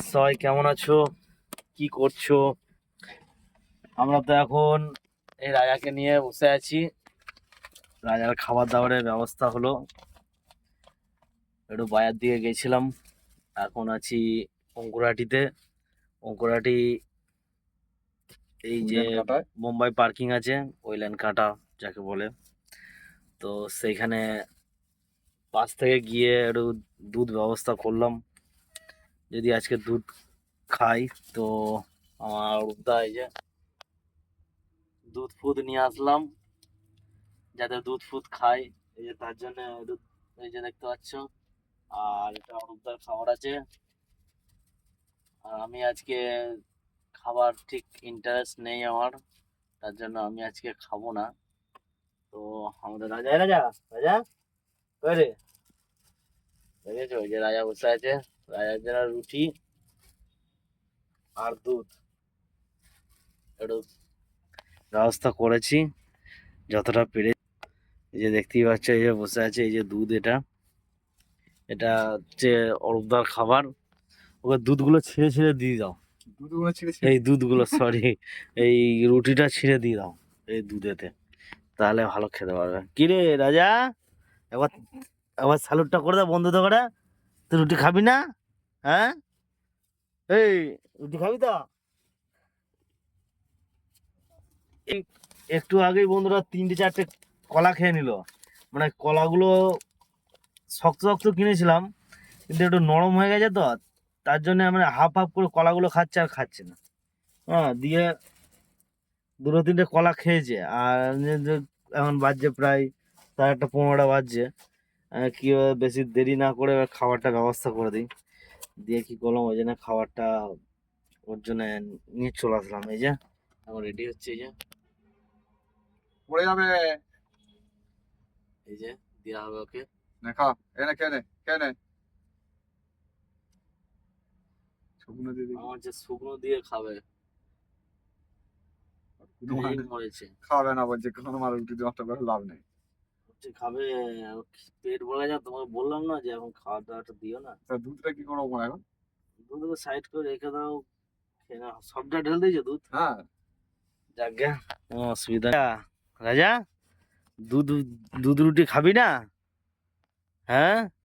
সবাই কেমন আছো? কি করছো? আমরা তো এখন এই রাজাকে নিয়ে বসে আছি। রাজার খাবার দাবারের ব্যবস্থা হলো, একটু বাজার দিকে গেছিলাম। এখন আছি অঙ্কুরাটিতে। অঙ্কুরাটি এই যে মুম্বাই পার্কিং আছে, ওইল্যান্ড কাটা যাকে বলে, তো সেইখানে পাশ থেকে গিয়ে একটু দুধ ব্যবস্থা করলাম। যদি আজকে দুধ খাই তো আমার এই যে দুধ ফুদ নিয়ে আসলাম, যাতে দুধ ফুদ খাই। এই যে তার জন্য দুধ, এই যে দেখতে পাচ্ছ। আর এটা অরূপদার খাবার আছে। আর আমি আজকে খাবার ঠিক ইন্টারেস্ট নেই আমার, তার জন্য আমি আজকে খাবো না। তো আমাদের রাজা, রাজা রাজা কই রে? দেখেছো ওই যে রাজা বসে আছে, রাজার জন্য রুটি আর দুধ একটু ব্যবস্থা করেছি যতটা পেরে। এই যে দেখতেই পাচ্ছ, এই যে বসে আছে, এই যে দুধ, এটা এটা হচ্ছে অরূপদার খাবার। ওকে দুধগুলো ছিঁড়ে ছিঁড়ে দিয়ে দাও। এই দুধগুলো সরি, এই রুটিটা ছিঁড়ে দিয়ে দাও এই দুধেতে, তাহলে ভালো খেতে পারবে। কি রে রাজা, এবার এবার স্যালুটটা করে দাও বন্ধুদের করে। তুই রুটি খাবি না? হ্যাঁ, এই রুটি খাবি তো? এই একটু আগেই বন্ধুরা 3-4টে কলা খেয়ে নিল। মানে কলাগুলো শক্ত শক্ত কিনেছিলাম, কিন্তু একটু নরম হয়ে গেছে, তো তার জন্য আমরা হাফ হাফ করে কলাগুলো খাচ্ছে আর খাচ্ছে না। হ্যাঁ, দিয়ে 2-3টে কলা খেয়েছে। আর এখন বাজছে প্রায় 11:30 বাজছে। কি বেশি দেরি না করে এবার খাবারটা ব্যবস্থা করে দিই। দিয়ে কি করলাম, ওই জন্য খাবারটা ওর জন্য নিয়ে চলে আসলাম। এই যে এখন রেডি হচ্ছে, এই যে পড়ে যাবে। এই যে দেওয়া হবে ওকে। খা, এনে কেনে কেনে শুকনো দিদি আমার যে শুকনো দিয়ে খাবে মরেছে। খাবে না বলছে, কোনো মাল রুটি নষ্ট করে লাভ নেই। খাবে, পেট ভরে যা। তোমাকে বললাম না যে এখন খাওয়া দাওয়াটা দিও না। তা দুধটা কি করবো এখন? দুধগুলো সাইড করে রেখে দাও, খেয়ে নাও। সবটা ঢেলে দিয়েছো দুধ? হ্যাঁ, যাকে কোনো অসুবিধা নেই। রাজা, দুধ দুধ রুটি খাবি না? হ্যাঁ,